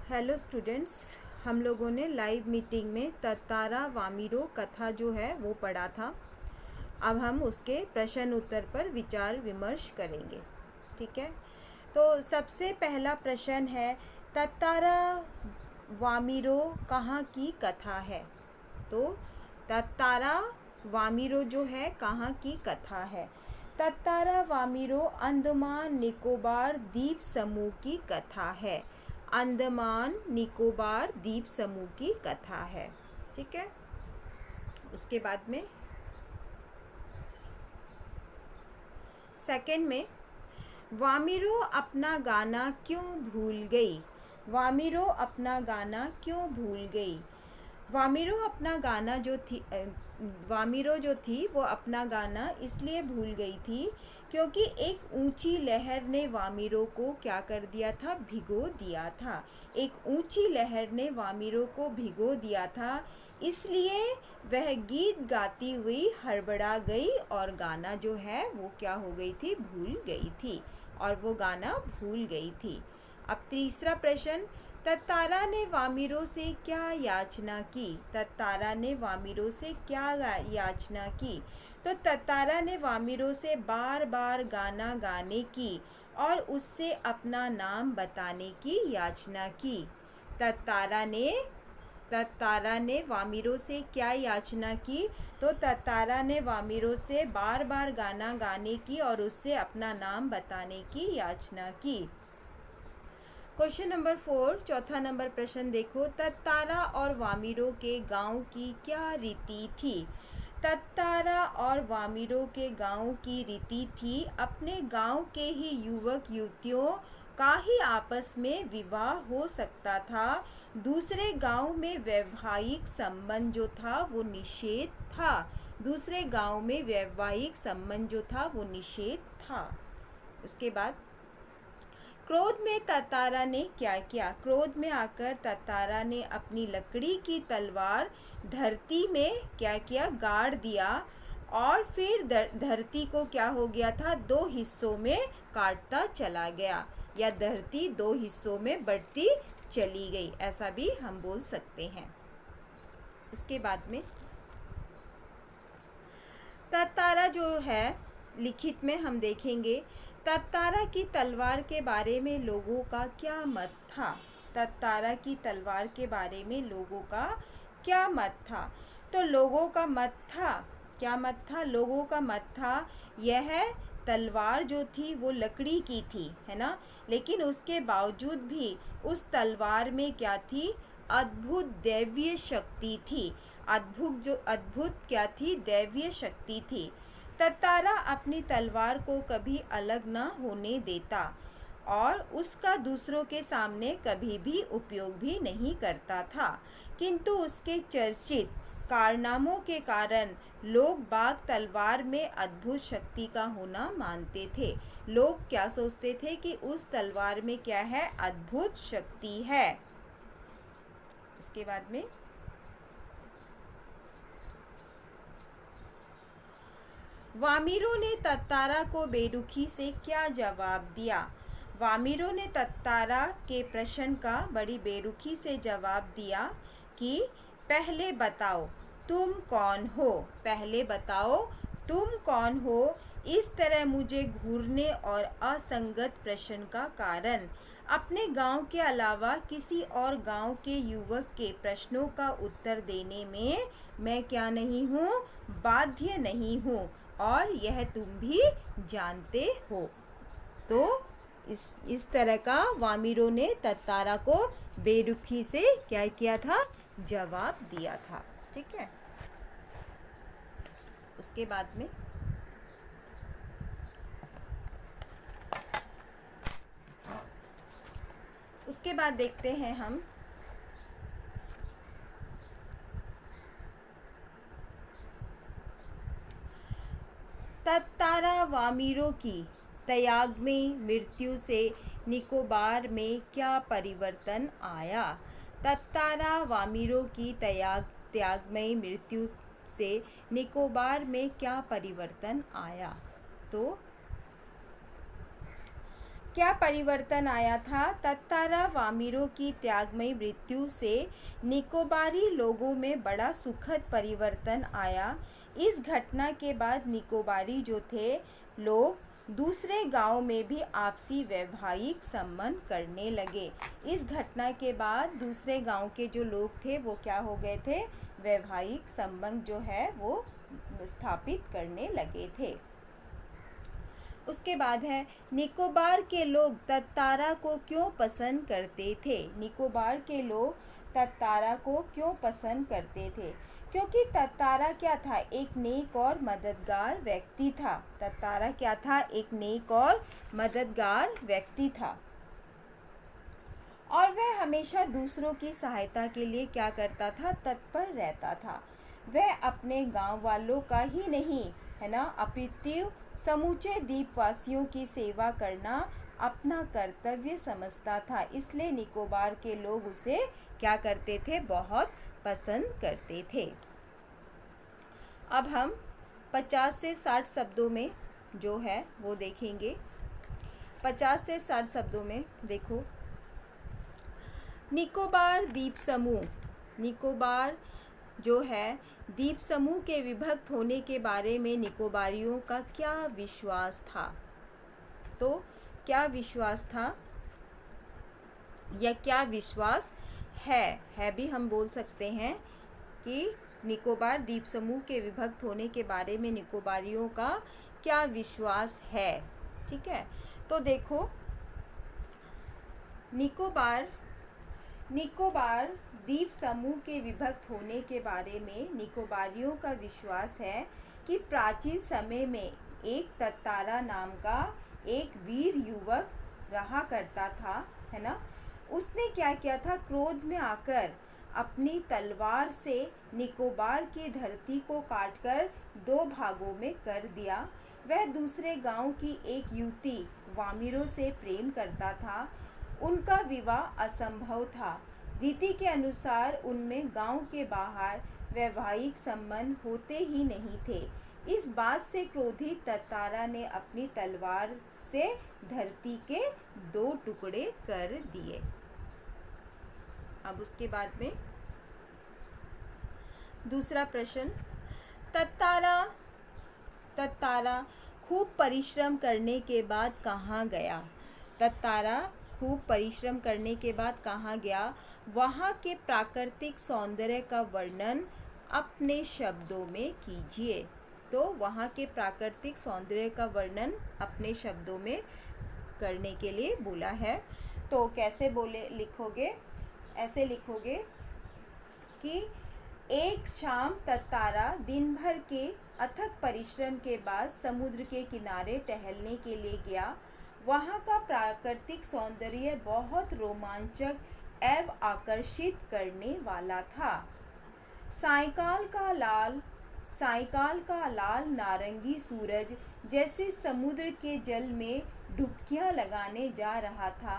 Hello students, हम लोगों ने लाइव मीटिंग में तत्तारा वामिरो कथा जो है वो पढ़ा था। अब हम उसके प्रश्न उत्तर पर विचार विमर्श करेंगे। ठीक है, तो सबसे पहला प्रश्न है, तत्तारा वामिरो कहाँ की कथा है? तो तत्तारा वामिरो जो है कहाँ की कथा है? तत्तारा वामिरो अंडमान निकोबार द्वीप समूह की कथा है। अंडमान निकोबार द्वीप समूह की कथा है। ठीक है, उसके बाद में सेकंड में, वामिरो अपना गाना क्यों भूल गई? वामिरो अपना गाना क्यों भूल गई? वामिरो अपना गाना वामिरो जो थी वो अपना गाना इसलिए भूल गई थी क्योंकि एक ऊंची लहर ने वामिरो को क्या कर दिया था? भिगो दिया था। एक ऊंची लहर ने वामिरो को भिगो दिया था, इसलिए वह गीत गाती हुई हड़बड़ा गई और गाना जो है वो क्या हो गई थी? भूल गई थी, और वो गाना भूल गई थी। अब तीसरा प्रश्न, तत्तारा ने वामिरो से क्या याचना की? तत्तारा ने वामिरो से क्या याचना की? तो तत्तारा ने वामिरो से बार बार गाना गाने की और उससे अपना नाम बताने की याचना की। तत्तारा ने वामिरो से क्या याचना की? तो तत्तारा ने वामिरो से बार बार गाना गाने की और उससे अपना नाम बताने की याचना की। क्वेश्चन नंबर 4, चौथा नंबर प्रश्न देखो, तत्तारा और वामिरो के गांव की क्या रीति थी? तत्तारा और वामिरो के गांव की रीति थी, अपने गांव के ही युवक युवतियों का ही आपस में विवाह हो सकता था। दूसरे गांव में वैवाहिक संबंध जो था वो निषेध था। दूसरे गांव में वैवाहिक संबंध जो था वो निषेध था। उसके बाद, क्रोध में तत्तारा ने क्या किया? क्रोध में आकर तत्तारा ने अपनी लकड़ी की तलवार धरती में क्या किया? गाड़ दिया, और फिर धरती को क्या हो गया था? दो हिस्सों में काटता चला गया, या धरती दो हिस्सों में बढ़ती चली गई, ऐसा भी हम बोल सकते हैं। उसके बाद में तत्तारा जो है लिखित में हम देखेंगे, तत्तारा की तलवार के बारे में लोगों का क्या मत था? तत्तारा की तलवार के बारे में लोगों का क्या मत था? तो लोगों का मत था, क्या मत था? लोगों का मत था यह तलवार जो थी वो लकड़ी की थी, है ना, लेकिन उसके बावजूद भी उस तलवार में क्या थी? अद्भुत दैवीय शक्ति थी। अद्भुत क्या थी? दैवीय शक्ति थी। तत्तारा अपनी तलवार को कभी अलग न होने देता और उसका दूसरों के सामने कभी भी उपयोग भी नहीं करता था, किंतु उसके चर्चित कारनामों के कारण लोग बाग तलवार में अद्भुत शक्ति का होना मानते थे। लोग क्या सोचते थे? कि उस तलवार में क्या है? अद्भुत शक्ति है। उसके बाद में, वामिरो ने तत्तारा को बेरुखी से क्या जवाब दिया? वामिरो ने तत्तारा के प्रश्न का बड़ी बेरुखी से जवाब दिया कि पहले बताओ तुम कौन हो? पहले बताओ तुम कौन हो? इस तरह मुझे घूरने और असंगत प्रश्न का कारण अपने गांव के अलावा किसी और गांव के युवक के प्रश्नों का उत्तर देने में मैं क्या नहीं हूँ? बाध्य नहीं हूँ, और यह तुम भी जानते हो। तो इस तरह का वामिरो ने तत्तारा को बेरुखी से क्या किया था? जवाब दिया था। ठीक है, उसके बाद में देखते हैं हम तत्तारा वामिरो की त्याग में मृत्यु से निकोबार में क्या परिवर्तन आया? तत्तारा वामिरो की त्याग में मृत्यु से निकोबार में क्या परिवर्तन आया? तो क्या परिवर्तन आया था? तत्तारा वामिरों की त्यागमयी मृत्यु से निकोबारी लोगों में बड़ा सुखद परिवर्तन आया। इस घटना के बाद निकोबारी जो थे लोग दूसरे गांव में भी आपसी वैवाहिक संबंध करने लगे। इस घटना के बाद दूसरे गांव के जो लोग थे वो क्या हो गए थे? वैवाहिक संबंध जो है वो स्थापित करने लगे थे। उसके बाद है, निकोबार के लोग तत्तारा को क्यों पसंद करते थे? निकोबार के लोग तत्तारा को क्यों पसंद करते थे? क्योंकि तत्तारा क्या था? एक नेक और मददगार व्यक्ति था। तत्तारा क्या था? एक नेक और मददगार व्यक्ति था और वह हमेशा दूसरों की सहायता के लिए क्या करता था? तत्पर रहता था। वह अपने गांव वालों का ही नहीं, है ना, अपितु समूचे द्वीपवासियों की सेवा करना अपना कर्तव्य समझता था। इसलिए निकोबार के लोग उसे क्या करते थे? बहुत पसंद करते थे। अब हम 50 से 60 शब्दों में जो है वो देखेंगे। 50 से 60 शब्दों में देखो, निकोबार द्वीप समूह। निकोबार जो है द्वीप समूह के विभक्त होने के बारे में निकोबारियों का क्या विश्वास था? तो क्या विश्वास था या क्या विश्वास है भी हम बोल सकते हैं कि निकोबार द्वीप समूह के विभक्त होने के बारे में निकोबारियों का क्या विश्वास है। ठीक है, तो देखो, निकोबार द्वीप समूह के विभक्त होने के बारे में निकोबारियों का विश्वास है कि प्राचीन समय में एक तत्तारा नाम का एक वीर युवक रहा करता था, है ना। उसने क्या किया था? क्रोध में आकर अपनी तलवार से निकोबार की धरती को काटकर 2 भागों में कर दिया। वह दूसरे गांव की एक युवती वामिरों से प्रेम करता था। उनका विवाह असंभव था। रीति के अनुसार उनमें गांव के बाहर वैवाहिक संबंध होते ही नहीं थे। इस बात से क्रोधित तत्तारा ने अपनी तलवार से धरती के 2 टुकड़े कर दिए। अब उसके बाद में दूसरा प्रश्न, तत्तारा खूब परिश्रम करने के बाद कहाँ गया? तत्तारा खूब परिश्रम करने के बाद कहाँ गया? वहाँ के प्राकृतिक सौंदर्य का वर्णन अपने शब्दों में कीजिए। तो वहाँ के प्राकृतिक सौंदर्य का वर्णन अपने शब्दों में करने के लिए बोला है। तो कैसे लिखोगे? ऐसे लिखोगे कि एक शाम तत्तारा दिन भर के अथक परिश्रम के बाद समुद्र के किनारे टहलने के लिए गया। वहाँ का प्राकृतिक सौंदर्य बहुत रोमांचक एवं आकर्षित करने वाला था। सायंकाल का लाल नारंगी सूरज जैसे समुद्र के जल में डुबकियां लगाने जा रहा था।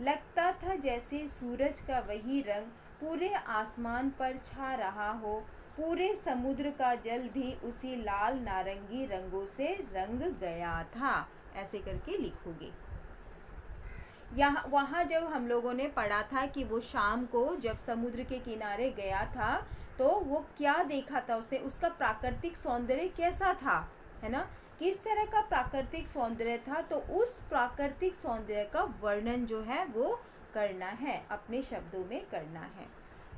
लगता था जैसे सूरज का वही रंग पूरे आसमान पर छा रहा हो। पूरे समुद्र का जल भी उसी लाल नारंगी रंगों से रंग गया था। ऐसे करके लिखोगे। वहाँ जब हम लोगों ने पढ़ा था कि वो शाम को जब समुद्र के किनारे गया था तो वो क्या देखा था उसने, उसका प्राकृतिक सौंदर्य कैसा था, है ना, किस तरह का प्राकृतिक सौंदर्य था। तो उस प्राकृतिक सौंदर्य का वर्णन जो है वो करना है, अपने शब्दों में करना है।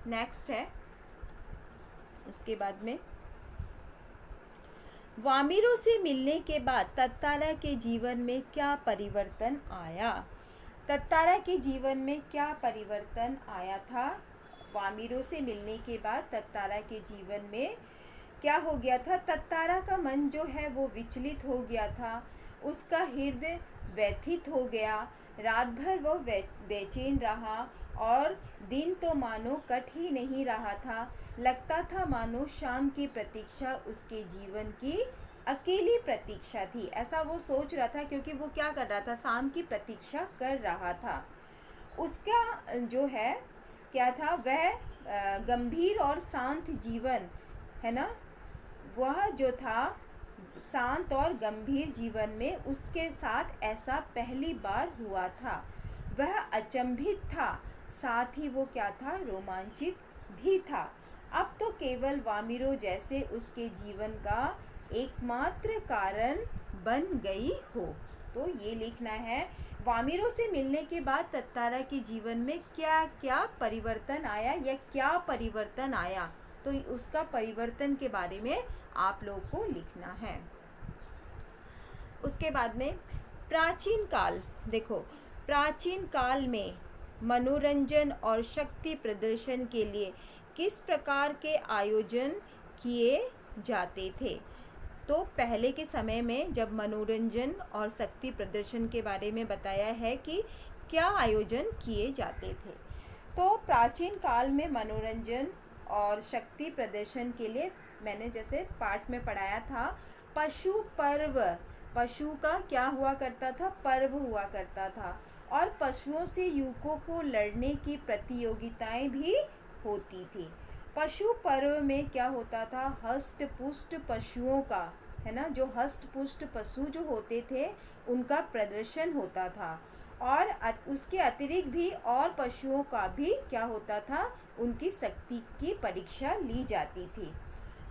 नेक्स्ट है, उसके बाद में वामिरों से मिलने के बाद तत्तारा के जीवन में क्या परिवर्तन आया? तत्तारा के जीवन में क्या परिवर्तन आया था? वामिरों से मिलने के बाद तत्तारा के जीवन में क्या हो गया था? तत्तारा का मन जो है वो विचलित हो गया था। उसका हृदय व्यथित हो गया। रात भर वो बेचैन रहा और दिन तो मानो कट ही नहीं रहा था। लगता था मानो शाम की प्रतीक्षा उसके जीवन की अकेली प्रतीक्षा थी। ऐसा वो सोच रहा था क्योंकि वो क्या कर रहा था? शाम की प्रतीक्षा कर रहा था। उसका जो है क्या था? वह गंभीर और शांत जीवन, है ना, वह जो था शांत और गंभीर जीवन में उसके साथ ऐसा पहली बार हुआ था। वह अचंभित था, साथ ही वो क्या था, रोमांचित भी था। अब तो केवल वामिरो जैसे उसके जीवन का एकमात्र कारण बन गई हो। तो ये लिखना है, वामिरो से मिलने के बाद तत्तारा के जीवन में क्या क्या परिवर्तन आया या क्या परिवर्तन आया, तो उसका परिवर्तन के बारे में आप लोग को लिखना है। उसके बाद में प्राचीन काल, देखो प्राचीन काल में मनोरंजन और शक्ति प्रदर्शन के लिए किस प्रकार के आयोजन किए जाते थे। तो पहले के समय में जब मनोरंजन और शक्ति प्रदर्शन के बारे में बताया है कि क्या आयोजन किए जाते थे। तो प्राचीन काल में मनोरंजन और शक्ति प्रदर्शन के लिए मैंने जैसे पाठ में पढ़ाया था, पशु पर्व, पशु का क्या हुआ करता था, पर्व हुआ करता था। और पशुओं से युवकों को लड़ने की प्रतियोगिताएं भी होती थी। पशु पर्व में क्या होता था, हष्ट पुष्ट पशुओं का, है ना, जो हष्ट पुष्ट पशु जो होते थे उनका प्रदर्शन होता था। और उसके अतिरिक्त भी और पशुओं का भी क्या होता था, उनकी शक्ति की परीक्षा ली जाती थी।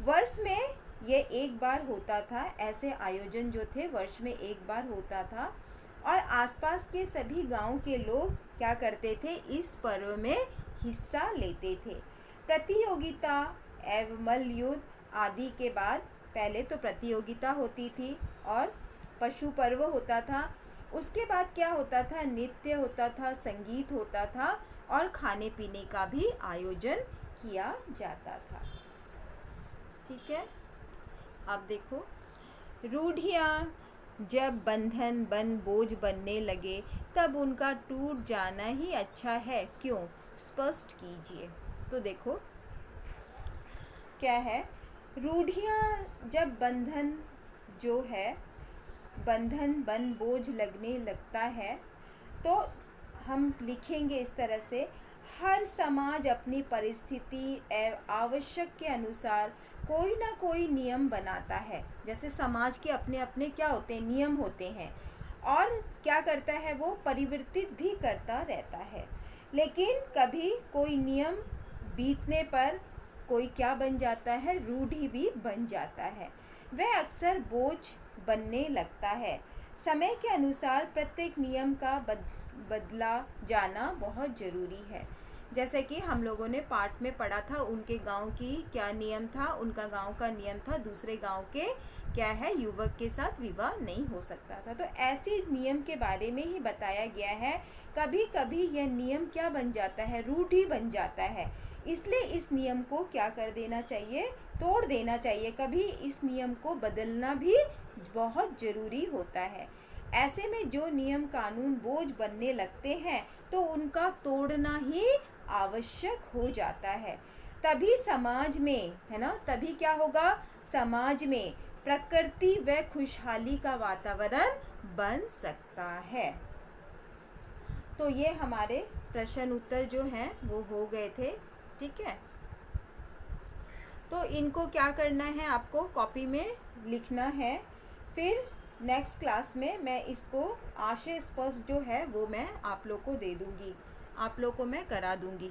वर्ष में ये एक बार होता था, ऐसे आयोजन जो थे वर्ष में एक बार होता था। और आसपास के सभी गांव के लोग क्या करते थे, इस पर्व में हिस्सा लेते थे। प्रतियोगिता एवं मल्ल युद्ध आदि के बाद पहले तो प्रतियोगिता होती थी और पशु पर्व होता था। उसके बाद क्या होता था, नृत्य होता था, संगीत होता था और खाने पीने का भी आयोजन किया जाता था। ठीक है, अब देखो, रूढ़ियाँ जब बंधन बन बोझ बनने लगे तब उनका टूट जाना ही अच्छा है, क्यों, स्पष्ट कीजिए। तो देखो क्या है, रूढ़ियाँ जब बंधन जो है, बंधन बन बोझ लगने लगता है, तो हम लिखेंगे इस तरह से, हर समाज अपनी परिस्थिति एवं आवश्यक के अनुसार कोई ना कोई नियम बनाता है। जैसे समाज के अपने अपने क्या होते हैं, नियम होते हैं, और क्या करता है, वो परिवर्तित भी करता रहता है। लेकिन कभी कोई नियम बीतने पर कोई क्या बन जाता है, रूढ़ि भी बन जाता है, वह अक्सर बोझ बनने लगता है। समय के अनुसार प्रत्येक नियम का बदला जाना बहुत ज़रूरी है। जैसे कि हम लोगों ने पाठ में पढ़ा था, उनके गांव की क्या नियम था, उनका गांव का नियम था दूसरे गांव के क्या है, युवक के साथ विवाह नहीं हो सकता था। तो ऐसे नियम के बारे में ही बताया गया है। कभी कभी यह नियम क्या बन जाता है, रूढ़ि बन जाता है, इसलिए इस नियम को क्या कर देना चाहिए, तोड़ देना चाहिए। कभी इस नियम को बदलना भी बहुत ज़रूरी होता है। ऐसे में जो नियम कानून बोझ बनने लगते हैं तो उनका तोड़ना ही आवश्यक हो जाता है। तभी समाज में, है ना, तभी क्या होगा, समाज में प्रकृति व खुशहाली का वातावरण बन सकता है। तो ये हमारे प्रश्न उत्तर जो हैं वो हो गए थे। ठीक है, तो इनको क्या करना है, आपको कॉपी में लिखना है। फिर नेक्स्ट क्लास में मैं इसको आशय स्पष्ट जो है वो मैं आप लोग को दे दूँगी, आप लोग को मैं करा दूँगी।